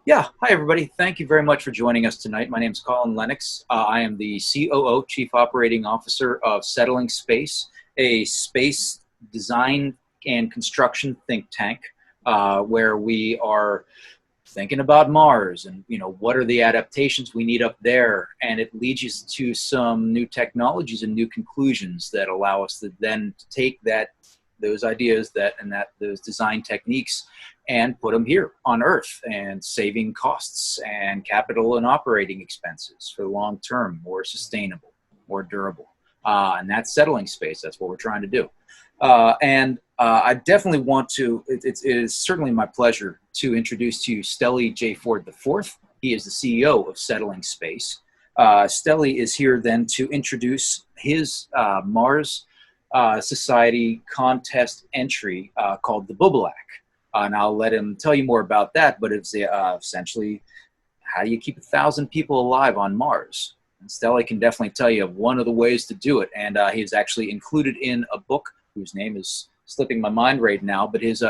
Yeah, hi everybody. Thank you very much for joining us tonight. My name is Colin Lennox. I am the COO, Chief Operating Officer of Settling Space, a space design and construction think tank where we are thinking about Mars and what are the adaptations we need up there, and it leads us to some new technologies and new conclusions that allow us to then take those ideas those design techniques and put them here on Earth, and saving costs and capital and operating expenses for the long term, more sustainable, more durable. And that's settling space. That's what we're trying to do. I definitely want to, it is certainly my pleasure to introduce to you Stellie J. Ford IV. He is the CEO of Settling Space. Stellie is here then to introduce his Mars Society contest entry called the Bubolaq. And I'll let him tell you more about that, but it's essentially, how do you keep 1,000 people alive on Mars? And Stellie can definitely tell you one of the ways to do it, and he's actually included in a book whose name is slipping my mind right now, but his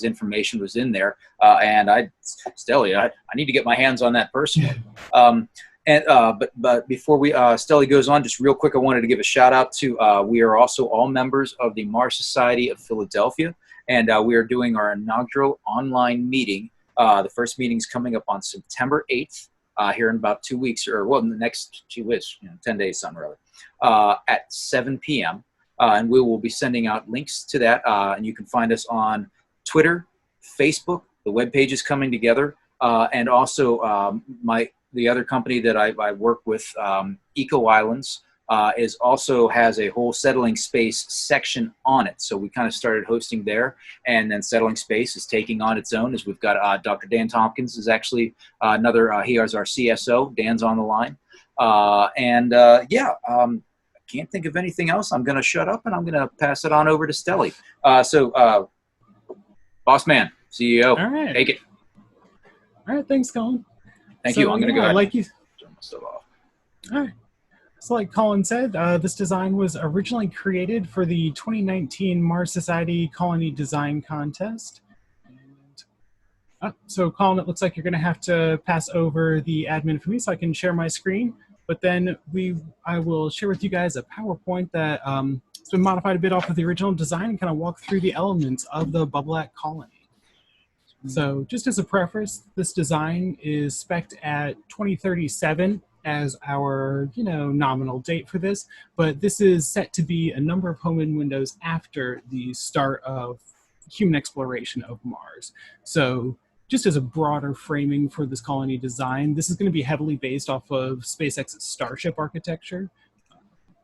information was in there, and Stellie, I need to get my hands on that personally. But before Stellie goes on, just real quick, I wanted to give a shout out to, we are also all members of the Mars Society of Philadelphia, and we are doing our inaugural online meeting. The first meeting's coming up on September 8th, here in about 2 weeks, or well, in the next 2 weeks, 10 days, something or other, at 7 p.m. And we will be sending out links to that, and you can find us on Twitter, Facebook. The webpage is coming together, and also the other company that I work with, Eco Islands, also has a whole Settling Space section on it. So we kind of started hosting there, and then Settling Space is taking on its own, as we've got Dr. Dan Tompkins is actually he is our CSO. Dan's on the line. Can't think of anything else. I'm going to shut up, and I'm going to pass it on over to Stellie. Boss man, CEO, all right. Take it. All right, thanks, Colin. Thank you. I'm going to go ahead and turn my stuff off. All right. So like Colin said, this design was originally created for the 2019 Mars Society Colony Design Contest. So Colin, it looks like you're going to have to pass over the admin for me so I can share my screen. But then I will share with you guys a PowerPoint that has been modified a bit off of the original design and kind of walk through the elements of the Bubolaq colony. So just as a preface, this design is spec'd at 2037 as our nominal date for this, but this is set to be a number of home-in windows after the start of human exploration of Mars. So just as a broader framing for this colony design, this is going to be heavily based off of SpaceX's Starship architecture.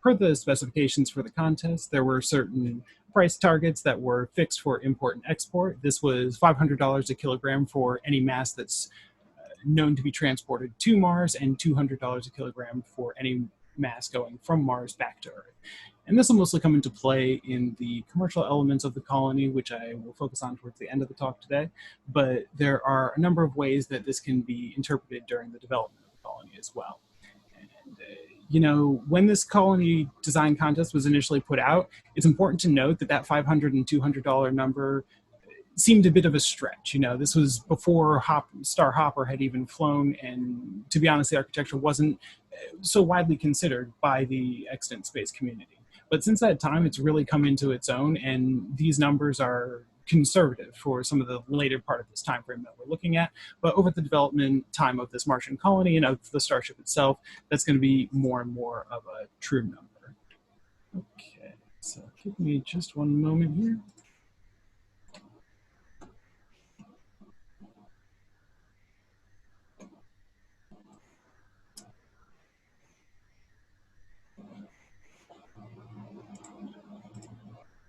Per the specifications for the contest, there were certain price targets that were fixed for import and export. This was $500 a kilogram for any mass that's known to be transported to Mars, and $200 a kilogram for any mass going from Mars back to Earth. And this will mostly come into play in the commercial elements of the colony, which I will focus on towards the end of the talk today. But there are a number of ways that this can be interpreted during the development of the colony as well. And, when this colony design contest was initially put out, it's important to note that that $500 and $200 number seemed a bit of a stretch. This was before Star Hopper had even flown, and to be honest, the architecture wasn't so widely considered by the extant space community. But since that time, it's really come into its own, and these numbers are conservative for some of the later part of this time frame that we're looking at. But over the development time of this Martian colony and of the Starship itself, that's going to be more and more of a true number. Okay, so give me just one moment here.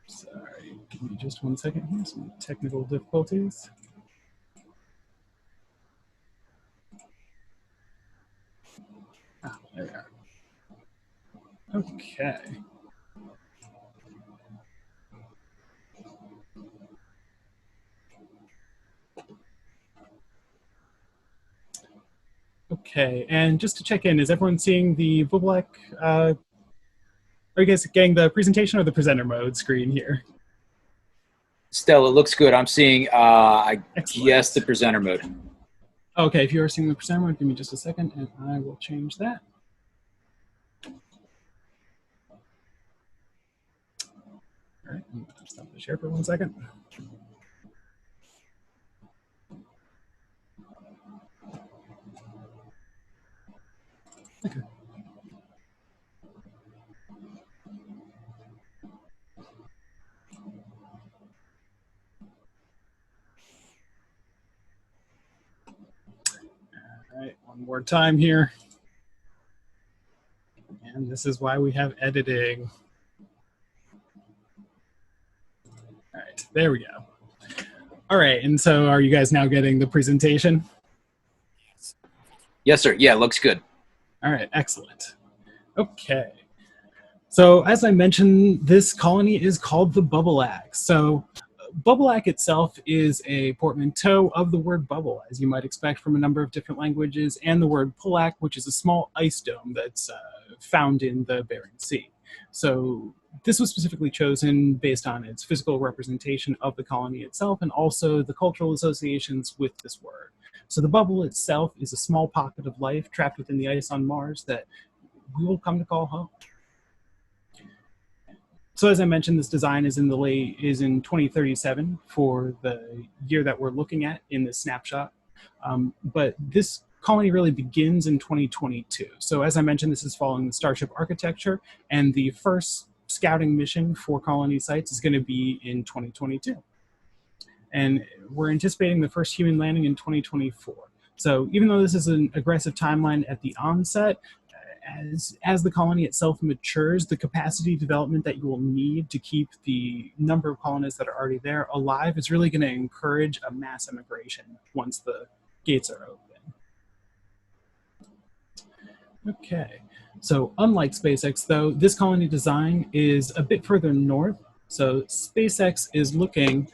Sorry, give me just 1 second here, some technical difficulties. There we are. Okay. Okay, and just to check in, is everyone seeing the Bubolaq? Are you guys getting the presentation or the presenter mode screen here? Stella, it looks good. I'm seeing, I guess, the presenter mode. Okay, if you are seeing the presenter mode, give me just a second and I will change that. All right, I'm going to stop the share for 1 second. Okay. All right, one more time here. And this is why we have editing. All right, there we go. All right, and so are you guys now getting the presentation? Yes, sir. Yeah, looks good. All right, excellent. Okay. So as I mentioned, this colony is called the Bubolaq. So Bubolaq itself is a portmanteau of the word bubble, as you might expect from a number of different languages, and the word Polak, which is a small ice dome that's found in the Bering Sea. So this was specifically chosen based on its physical representation of the colony itself and also the cultural associations with this word. So the bubble itself is a small pocket of life trapped within the ice on Mars that we will come to call home. So as I mentioned, this design is in 2037 for the year that we're looking at in this snapshot. But this colony really begins in 2022. So as I mentioned, this is following the Starship architecture, and the first scouting mission for colony sites is going to be in 2022. And we're anticipating the first human landing in 2024. So even though this is an aggressive timeline at the onset, as the colony itself matures, the capacity development that you will need to keep the number of colonists that are already there alive is really going to encourage a mass immigration once the gates are open. Okay, so unlike SpaceX though, this colony design is a bit further north. So SpaceX is looking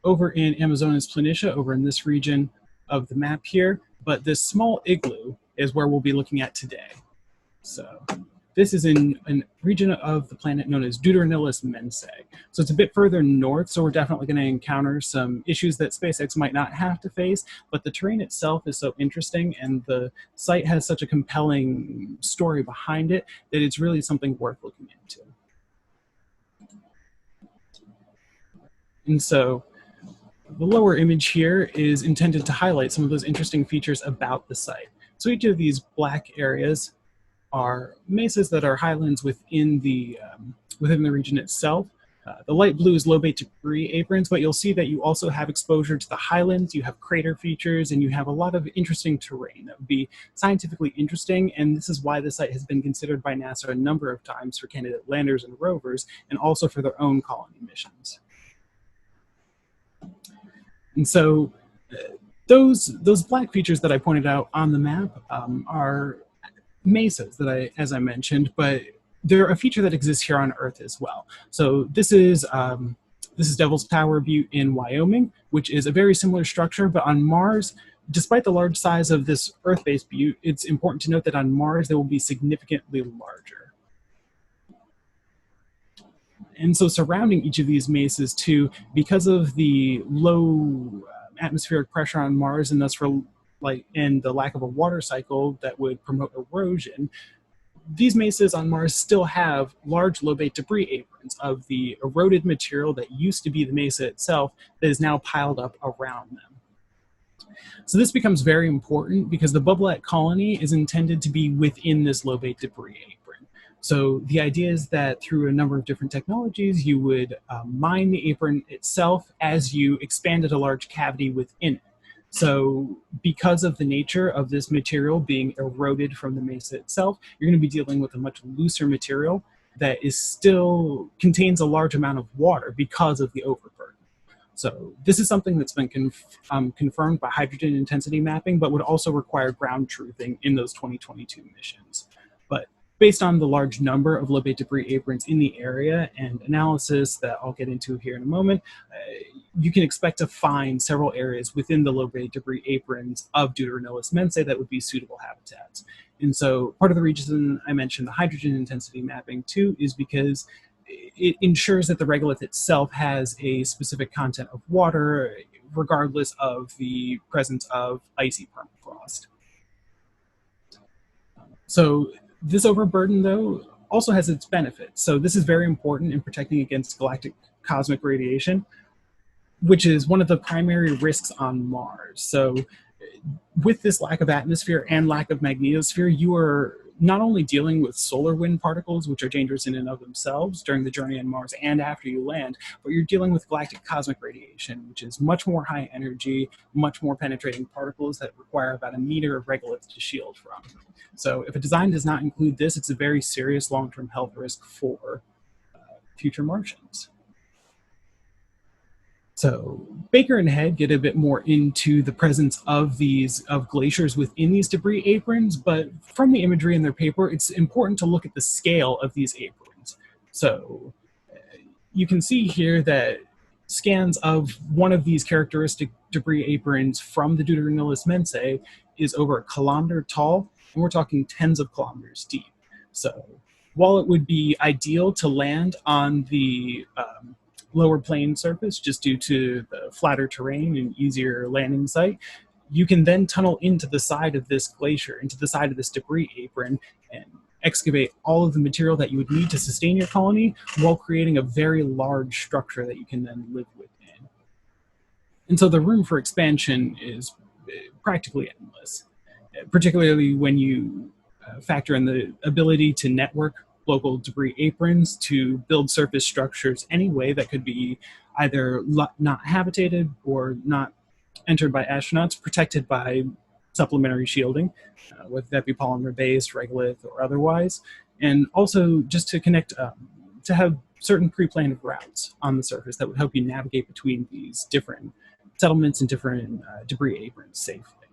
over in Amazonas Planitia, over in this region of the map here, but this small igloo is where we'll be looking at today. So this is in a region of the planet known as Deuteronilus Mensae. So it's a bit further north, so we're definitely going to encounter some issues that SpaceX might not have to face, but the terrain itself is so interesting and the site has such a compelling story behind it that it's really something worth looking into. And so the lower image here is intended to highlight some of those interesting features about the site. So each of these black areas are mesas that are highlands within the region itself. The light blue is low-bait debris aprons, but you'll see that you also have exposure to the highlands, you have crater features, and you have a lot of interesting terrain that would be scientifically interesting, and this is why the site has been considered by NASA a number of times for candidate landers and rovers, and also for their own colony missions. And so those black features that I pointed out on the map are mesas that as I mentioned, but they're a feature that exists here on Earth as well. So this is Devil's Tower Butte in Wyoming, which is a very similar structure, but on Mars, despite the large size of this Earth-based butte, it's important to note that on Mars they will be significantly larger. And so surrounding each of these mesas too, because of the low atmospheric pressure on Mars and thus and the lack of a water cycle that would promote erosion, these mesas on Mars still have large low-bait debris aprons of the eroded material that used to be the mesa itself that is now piled up around them. So this becomes very important because the Bubolaq colony is intended to be within this low-bait debris apron. So the idea is that through a number of different technologies, you would mine the apron itself as you expanded a large cavity within it. So because of the nature of this material being eroded from the mesa itself, you're going to be dealing with a much looser material that is still contains a large amount of water because of the overburden. So this is something that's been confirmed by hydrogen intensity mapping, but would also require ground truthing in those 2022 missions. But based on the large number of low-bait debris aprons in the area and analysis that I'll get into here in a moment, you can expect to find several areas within the low-bait debris aprons of Deuteronilus Mensae that would be suitable habitats. And so part of the reason I mentioned the hydrogen intensity mapping too is because it ensures that the regolith itself has a specific content of water regardless of the presence of icy permafrost. permafrost. So this overburden, though, also has its benefits. So this is very important in protecting against galactic cosmic radiation, which is one of the primary risks on Mars. So with this lack of atmosphere and lack of magnetosphere, you are not only dealing with solar wind particles, which are dangerous in and of themselves during the journey on Mars and after you land, but you're dealing with galactic cosmic radiation, which is much more high energy, much more penetrating particles that require about a meter of regolith to shield from. So if a design does not include this, it's a very serious long-term health risk for future Martians. So Baker and Head get a bit more into the presence of glaciers within these debris aprons, but from the imagery in their paper, it's important to look at the scale of these aprons. So you can see here that scans of one of these characteristic debris aprons from the Deuteronilus Mensae is over 1 kilometer tall, and we're talking tens of kilometers deep. So while it would be ideal to land on the lower plane surface just due to the flatter terrain and easier landing site, you can then tunnel into the side of this glacier, into the side of this debris apron, and excavate all of the material that you would need to sustain your colony while creating a very large structure that you can then live within. And so the room for expansion is practically endless, particularly when you factor in the ability to network local debris aprons to build surface structures anyway that could be either not habitated or not entered by astronauts, protected by supplementary shielding, whether that be polymer-based, regolith, or otherwise. And also just to connect, to have certain pre-planned routes on the surface that would help you navigate between these different settlements and different debris aprons safely.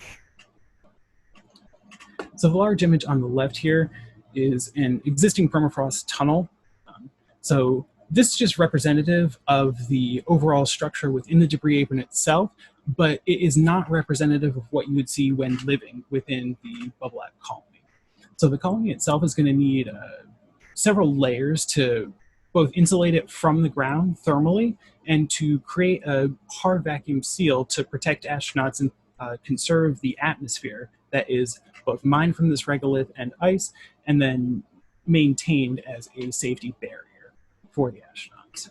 So the large image on the left here is an existing permafrost tunnel. So this is just representative of the overall structure within the debris apron itself, but it is not representative of what you would see when living within the Bubolaq colony. So the colony itself is going to need several layers to both insulate it from the ground thermally and to create a hard vacuum seal to protect astronauts and conserve the atmosphere that is both mined from this regolith and ice, and then maintained as a safety barrier for the astronauts.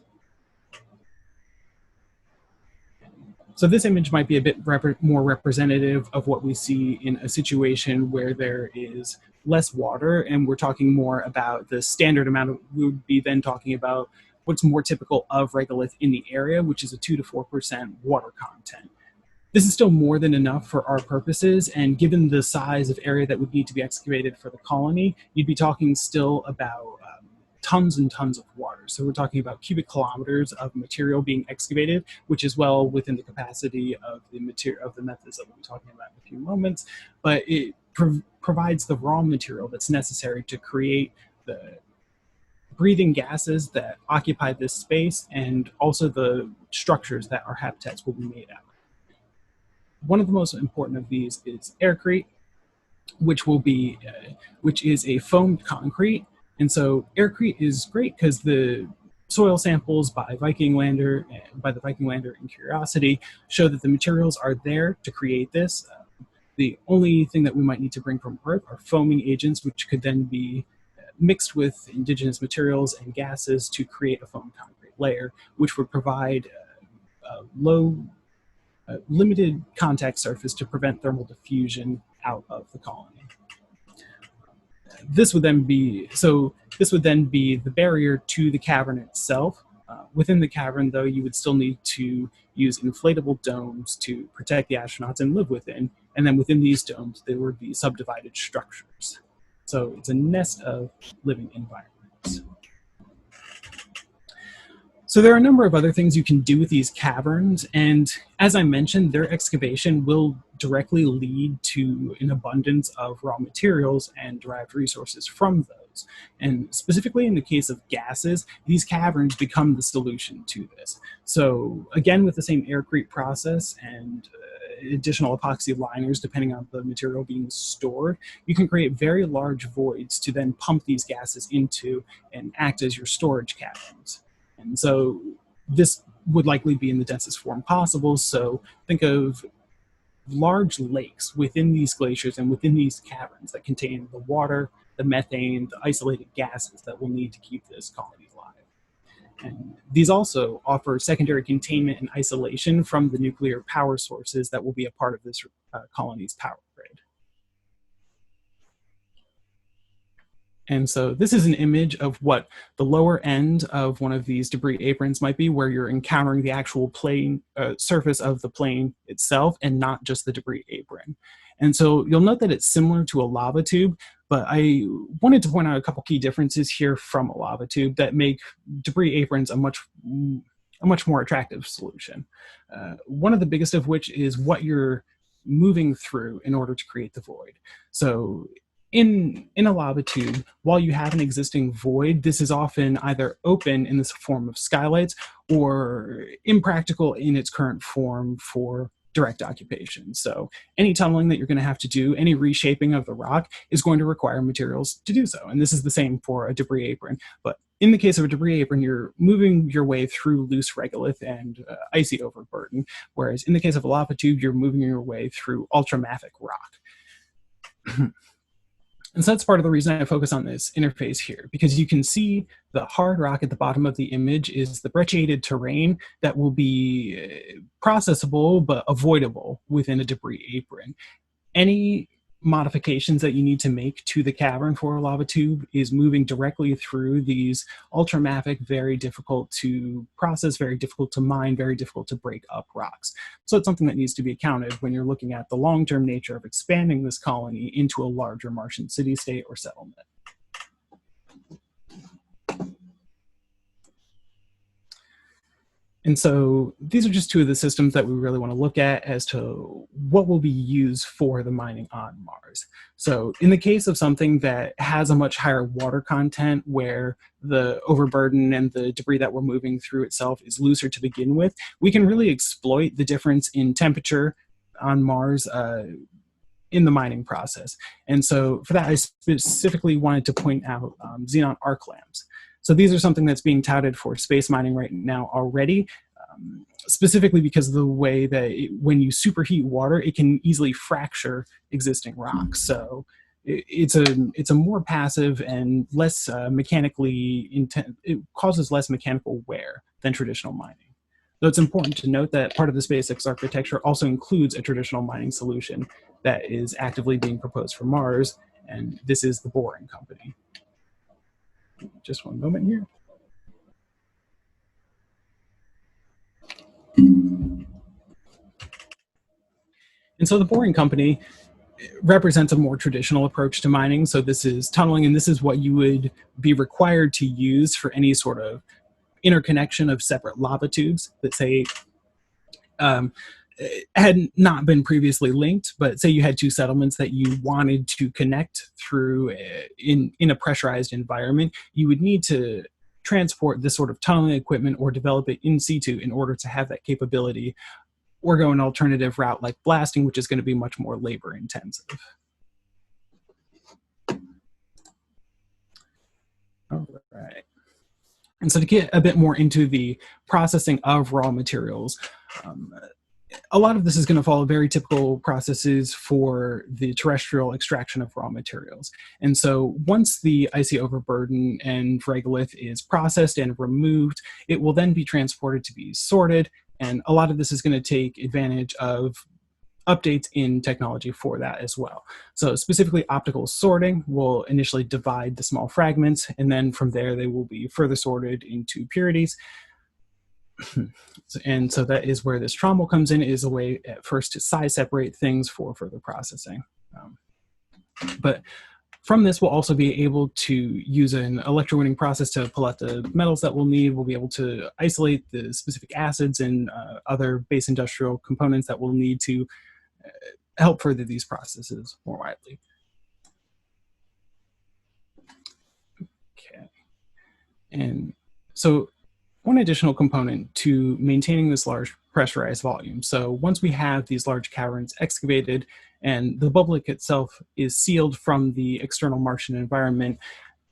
So this image might be a bit more representative of what we see in a situation where there is less water, and we're talking more about the standard amount of, we would be then talking about what's more typical of regolith in the area, which is a 2 to 4% water content. This is still more than enough for our purposes, and given the size of area that would need to be excavated for the colony, you'd be talking still about tons and tons of water. So we're talking about cubic kilometers of material being excavated, which is well within the capacity of the material of the methods that we'll be talking about in a few moments. But it provides the raw material that's necessary to create the breathing gases that occupy this space, and also the structures that our habitats will be made out of. One of the most important of these is aircrete, which is a foamed concrete. And so aircrete is great because the soil samples by the Viking lander and Curiosity show that the materials are there to create this. The only thing that we might need to bring from Earth are foaming agents, which could then be mixed with indigenous materials and gases to create a foam concrete layer, which would provide limited contact surface to prevent thermal diffusion out of the colony. This would then be the barrier to the cavern itself. Within the cavern, though, you would still need to use inflatable domes to protect the astronauts and live within. And then within these domes, there would be subdivided structures. So it's a nest of living environments. So there are a number of other things you can do with these caverns, and as I mentioned, their excavation will directly lead to an abundance of raw materials and derived resources from those. And specifically in the case of gases, these caverns become the solution to this. So again, with the same aircrete process and additional epoxy liners, depending on the material being stored, you can create very large voids to then pump these gases into and act as your storage caverns. And so this would likely be in the densest form possible. So think of large lakes within these glaciers and within these caverns that contain the water, the methane, the isolated gases that we'll need to keep this colony alive. And these also offer secondary containment and isolation from the nuclear power sources that will be a part of this colony's power grid. And so this is an image of what the lower end of one of these debris aprons might be, where you're encountering the actual plane surface of the plane itself and not just the debris apron. And so you'll note that it's similar to a lava tube, but I wanted to point out a couple key differences here from a lava tube that make debris aprons a much more attractive solution. One of the biggest of which is what you're moving through in order to create the void. So in a lava tube, while you have an existing void, this is often either open in this form of skylights or impractical in its current form for direct occupation. So any tunneling that you're going to have to do, any reshaping of the rock is going to require materials to do so. And this is the same for a debris apron. But in the case of a debris apron, you're moving your way through loose regolith and icy overburden, whereas in the case of a lava tube, you're moving your way through ultramafic rock. And so that's part of the reason I focus on this interface here, because you can see the hard rock at the bottom of the image is the brecciated terrain that will be processable but avoidable within a debris apron. Any modifications that you need to make to the cavern for a lava tube is moving directly through these ultramafic, very difficult to process, very difficult to mine, very difficult to break up rocks. So it's something that needs to be accounted when you're looking at the long-term nature of expanding this colony into a larger Martian city-state or settlement. And so these are just two of the systems that we really want to look at as to what will be used for the mining on Mars. So in the case of something that has a much higher water content, where the overburden and the debris that we're moving through itself is looser to begin with, we can really exploit the difference in temperature on Mars in the mining process. And so for that, I specifically wanted to point out xenon arc lamps. So these are something that's being touted for space mining right now already, specifically because of the way that when you superheat water, it can easily fracture existing rocks. So it's a more passive and less mechanically intense. It causes less mechanical wear than traditional mining. Though it's important to note that part of the SpaceX architecture also includes a traditional mining solution that is actively being proposed for Mars, and this is the Boring Company. Just one moment here. And so the Boring Company represents a more traditional approach to mining. So this is tunneling, and this is what you would be required to use for any sort of interconnection of separate lava tubes that, say, had not been previously linked, but say you had two settlements that you wanted to connect through in a pressurized environment, you would need to transport this sort of tunneling equipment or develop it in situ in order to have that capability, or go an alternative route like blasting, which is going to be much more labor intensive. All right. And so to get a bit more into the processing of raw materials, a lot of this is going to follow very typical processes for the terrestrial extraction of raw materials. And so once the icy overburden and regolith is processed and removed, it will then be transported to be sorted. And a lot of this is going to take advantage of updates in technology for that as well. So specifically, optical sorting will initially divide the small fragments, and then from there they will be further sorted into purities. And so that is where this trommel comes in, is a way at first to size separate things for further processing. But from this, we'll also be able to use an electrowinning process to pull out the metals that we'll need. We'll be able to isolate the specific acids and other base industrial components that we'll need to help further these processes more widely. Okay. And so one additional component to maintaining this large pressurized volume. So once we have these large caverns excavated and the Bubolaq itself is sealed from the external Martian environment,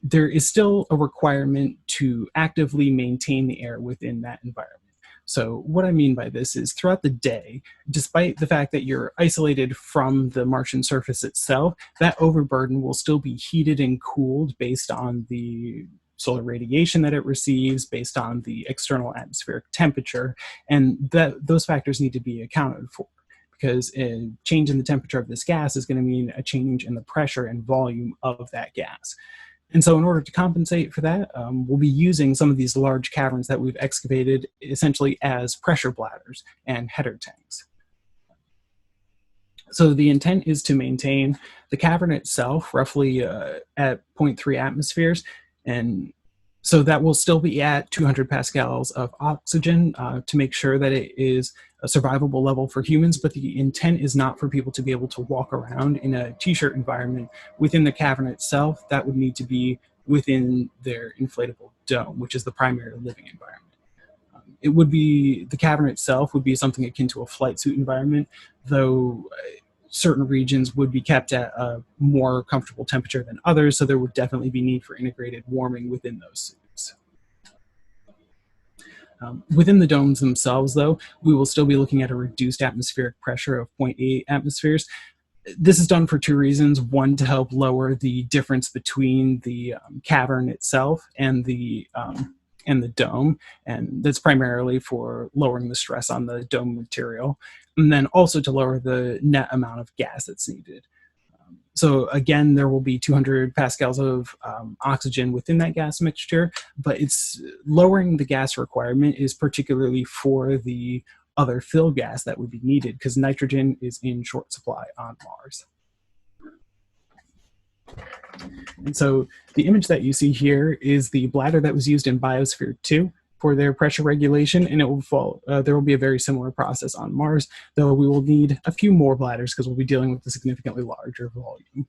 there is still a requirement to actively maintain the air within that environment. So what I mean by this is throughout the day, despite the fact that you're isolated from the Martian surface itself, that overburden will still be heated and cooled based on the solar radiation that it receives, based on the external atmospheric temperature, and those factors need to be accounted for, because a change in the temperature of this gas is going to mean a change in the pressure and volume of that gas. And so in order to compensate for that, we'll be using some of these large caverns that we've excavated essentially as pressure bladders and header tanks. So the intent is to maintain the cavern itself roughly at 0.3 atmospheres, and so that will still be at 200 pascals of oxygen to make sure that it is a survivable level for humans, but the intent is not for people to be able to walk around in a t-shirt environment within the cavern itself. That would need to be within their inflatable dome, which is the primary living environment. It would be, the cavern itself would be something akin to a flight suit environment, though certain regions would be kept at a more comfortable temperature than others, so there would definitely be need for integrated warming within those suits. Within the domes themselves, though, we will still be looking at a reduced atmospheric pressure of 0.8 atmospheres. This is done for two reasons. One, to help lower the difference between the cavern itself and the dome, and that's primarily for lowering the stress on the dome material, and then also to lower the net amount of gas that's needed. So again, there will be 200 pascals of oxygen within that gas mixture, but it's lowering the gas requirement is particularly for the other fill gas that would be needed, because nitrogen is in short supply on Mars. And so the image that you see here is the bladder that was used in Biosphere 2 for their pressure regulation, and it will fall. There will be a very similar process on Mars, though we will need a few more bladders because we'll be dealing with a significantly larger volume.